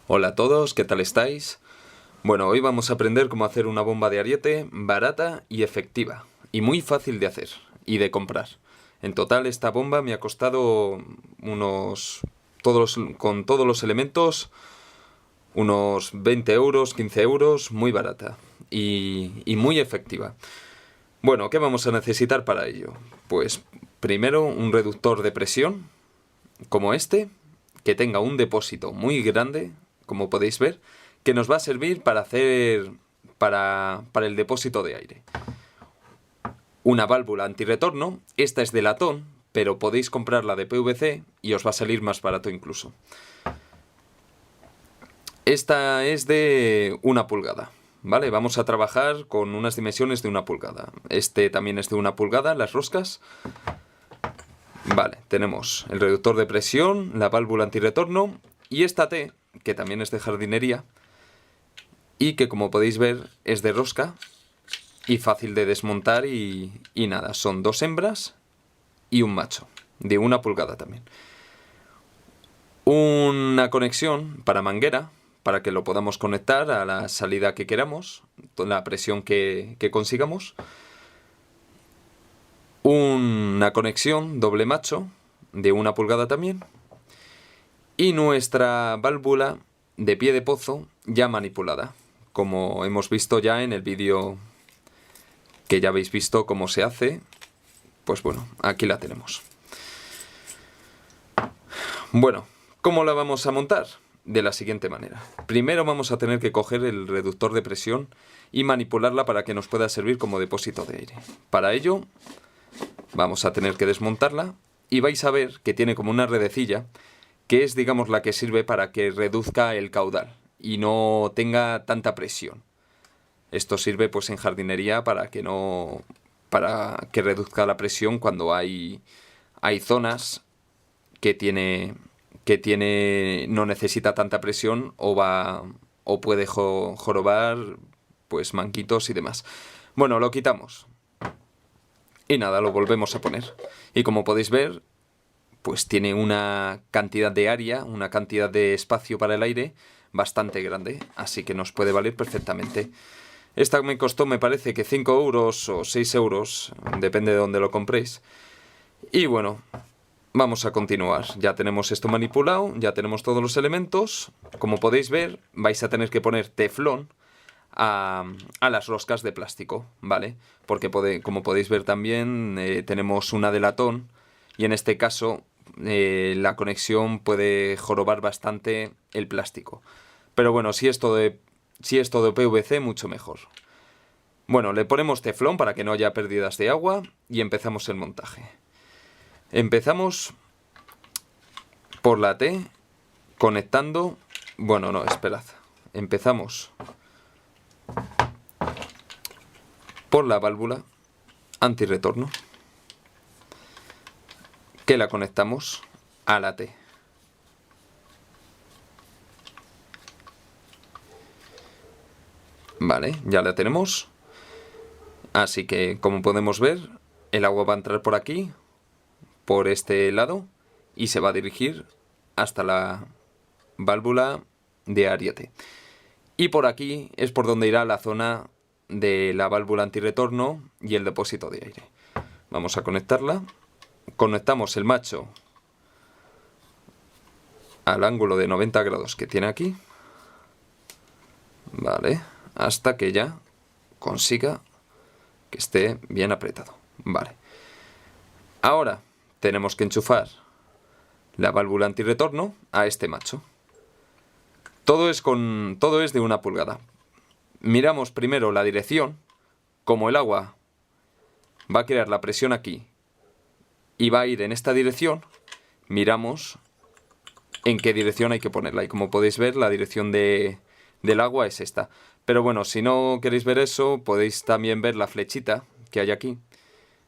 Hola a todos, ¿qué tal estáis? Bueno, hoy vamos a aprender cómo hacer una bomba de ariete barata y efectiva, y muy fácil de hacer y de comprar. En total esta bomba me ha costado con todos los elementos, unos 20 euros, 15 euros, muy barata y muy efectiva. Bueno, ¿qué vamos a necesitar para ello? Pues primero un reductor de presión, como este, que tenga un depósito muy grande, como podéis ver, que nos va a servir para el depósito de aire. Una válvula antirretorno, esta es de latón, pero podéis comprarla de PVC y os va a salir más barato incluso. Esta es de 1 pulgada, ¿vale? Vamos a trabajar con unas dimensiones de 1 pulgada. Este también es de 1 pulgada, las roscas. Vale, tenemos el reductor de presión, la válvula antirretorno y esta T, que también es de jardinería y que, como podéis ver, es de rosca y fácil de desmontar y nada, son 2 hembras y un macho, de 1 pulgada también. Una conexión para manguera, para que lo podamos conectar a la salida que queramos, la presión que consigamos. Una conexión doble macho, de 1 pulgada también. Y nuestra válvula de pie de pozo ya manipulada, como hemos visto ya en el vídeo que ya habéis visto cómo se hace. Pues bueno, aquí la tenemos. Bueno, ¿cómo la vamos a montar? De la siguiente manera. Primero vamos a tener que coger el reductor de presión y manipularla para que nos pueda servir como depósito de aire. Para ello vamos a tener que desmontarla y vais a ver que tiene como una redecilla que es, digamos, la que sirve para que reduzca el caudal y no tenga tanta presión. Esto sirve pues en jardinería para que reduzca la presión cuando hay zonas que no necesita tanta presión o puede jorobar pues manquitos y demás. Bueno, lo quitamos. Y nada, lo volvemos a poner. Y como podéis ver, pues tiene una cantidad de área, una cantidad de espacio para el aire bastante grande, así que nos puede valer perfectamente. Esta me costó, me parece que 5 euros o 6 euros, depende de dónde lo compréis. Y bueno, vamos a continuar. Ya tenemos esto manipulado, ya tenemos todos los elementos. Como podéis ver, vais a tener que poner teflón a las roscas de plástico, ¿vale? Porque como podéis ver también tenemos una de latón y en este caso la conexión puede jorobar bastante el plástico. Pero bueno, si es todo de PVC, mucho mejor. Bueno, le ponemos teflón para que no haya pérdidas de agua y empezamos el montaje. Empezamos por la T conectando... Bueno, no, esperad. Empezamos por la válvula antirretorno, que la conectamos a la T. Vale, ya la tenemos. Así que, como podemos ver, el agua va a entrar por aquí, por este lado, y se va a dirigir hasta la válvula de ariete. Y por aquí es por donde irá la zona de la válvula antirretorno y el depósito de aire. Vamos a conectarla. Conectamos el macho al ángulo de 90 grados que tiene aquí. Vale, hasta que ya consiga que esté bien apretado. Vale. Ahora tenemos que enchufar la válvula antirretorno a este macho. Todo es de 1 pulgada. Miramos primero la dirección. Como el agua va a crear la presión aquí y va a ir en esta dirección, miramos en qué dirección hay que ponerla. Y como podéis ver, la dirección del agua es esta. Pero bueno, si no queréis ver eso, podéis también ver la flechita que hay aquí,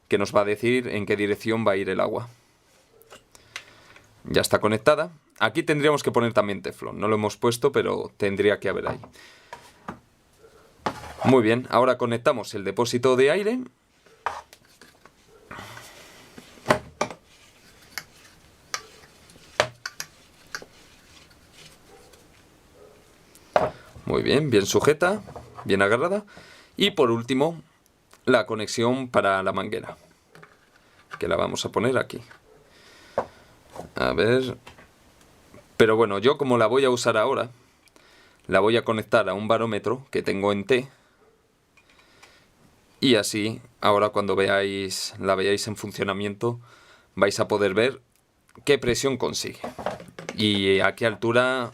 que nos va a decir en qué dirección va a ir el agua. Ya está conectada. Aquí tendríamos que poner también teflón. No lo hemos puesto, pero tendría que haber ahí. Muy bien, ahora conectamos el depósito de aire. Muy bien, bien sujeta, bien agarrada. Y por último, la conexión para la manguera, que la vamos a poner aquí. A ver... Pero bueno, yo como la voy a usar ahora, la voy a conectar a un barómetro que tengo en T. Y así, ahora cuando la veáis en funcionamiento, vais a poder ver qué presión consigue y a qué altura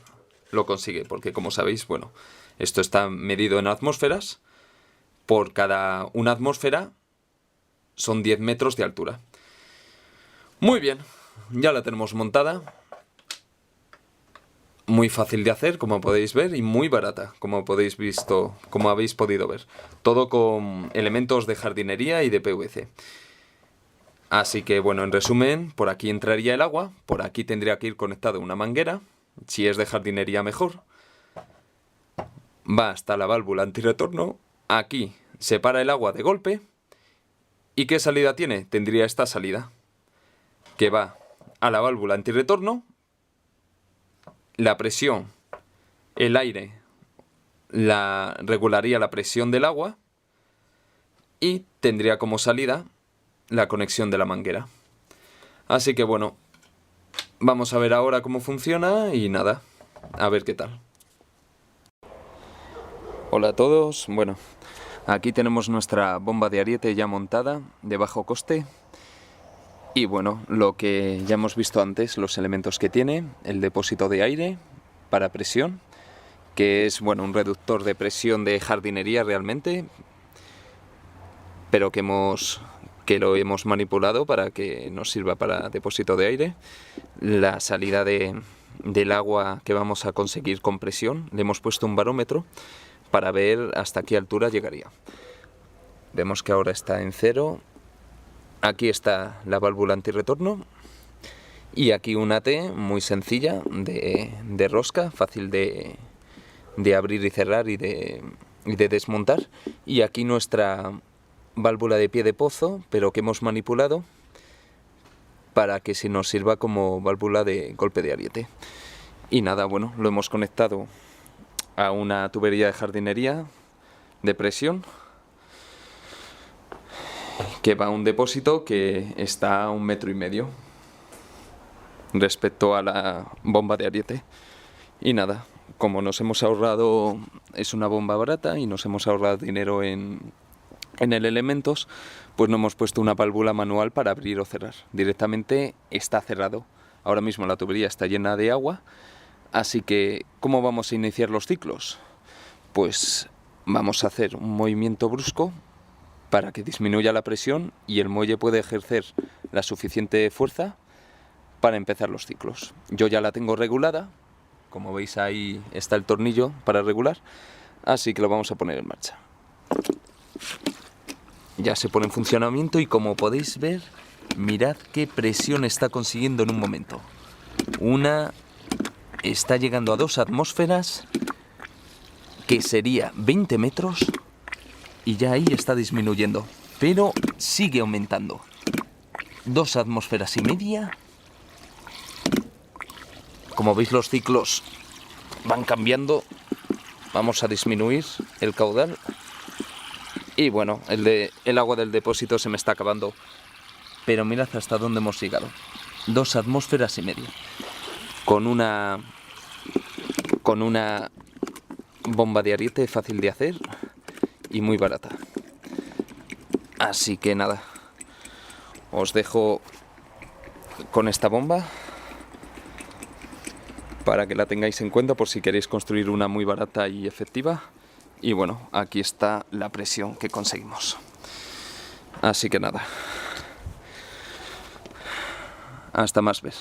lo consigue, porque como sabéis, bueno, esto está medido en atmósferas. Por cada una atmósfera son 10 metros de altura. Muy bien, ya la tenemos montada. Muy fácil de hacer, como podéis ver, y muy barata, como habéis podido ver. Todo con elementos de jardinería y de PVC. Así que, bueno, en resumen, por aquí entraría el agua, por aquí tendría que ir conectado una manguera, si es de jardinería mejor. Va hasta la válvula antirretorno, aquí separa el agua de golpe. ¿Y qué salida tiene? Tendría esta salida, que va a la válvula antirretorno. La presión, el aire, regularía la presión del agua y tendría como salida la conexión de la manguera. Así que bueno, vamos a ver ahora cómo funciona y nada, a ver qué tal. Hola a todos, bueno, aquí tenemos nuestra bomba de ariete ya montada, de bajo coste. Y bueno, lo que ya hemos visto antes, los elementos que tiene, el depósito de aire para presión, que es bueno, un reductor de presión de jardinería realmente, pero que lo hemos manipulado para que nos sirva para depósito de aire. La salida del agua que vamos a conseguir con presión, le hemos puesto un barómetro para ver hasta qué altura llegaría. Vemos que ahora está en 0. Aquí está la válvula antirretorno y aquí una T muy sencilla de rosca, fácil de abrir y cerrar y de desmontar. Y aquí nuestra válvula de pie de pozo, pero que hemos manipulado para que se nos sirva como válvula de golpe de ariete. Y nada, bueno, lo hemos conectado a una tubería de jardinería de presión, que va a un depósito que está a 1,5 metros respecto a la bomba de ariete. Y nada, como nos hemos ahorrado, es una bomba barata y nos hemos ahorrado dinero en el elementos, pues no hemos puesto una válvula manual para abrir o cerrar. Directamente está cerrado. Ahora mismo la tubería está llena de agua, así que ¿cómo vamos a iniciar los ciclos? Pues vamos a hacer un movimiento brusco para que disminuya la presión y el muelle pueda ejercer la suficiente fuerza para empezar los ciclos. Yo ya la tengo regulada, como veis ahí está el tornillo para regular, así que lo vamos a poner en marcha. Ya se pone en funcionamiento y como podéis ver, mirad qué presión está consiguiendo en un momento. Está llegando a 2 atmósferas, que sería 20 metros, y ya ahí está disminuyendo, pero sigue aumentando. 2,5 atmósferas. Como veis, los ciclos van cambiando. Vamos a disminuir el caudal. Y bueno, el agua del depósito se me está acabando. Pero mirad hasta dónde hemos llegado. 2,5 atmósferas. Con una bomba de ariete fácil de hacer y muy barata. Así que nada, os dejo con esta bomba para que la tengáis en cuenta por si queréis construir una muy barata y efectiva. Y bueno, aquí está la presión que conseguimos. Así que nada, hasta más ver.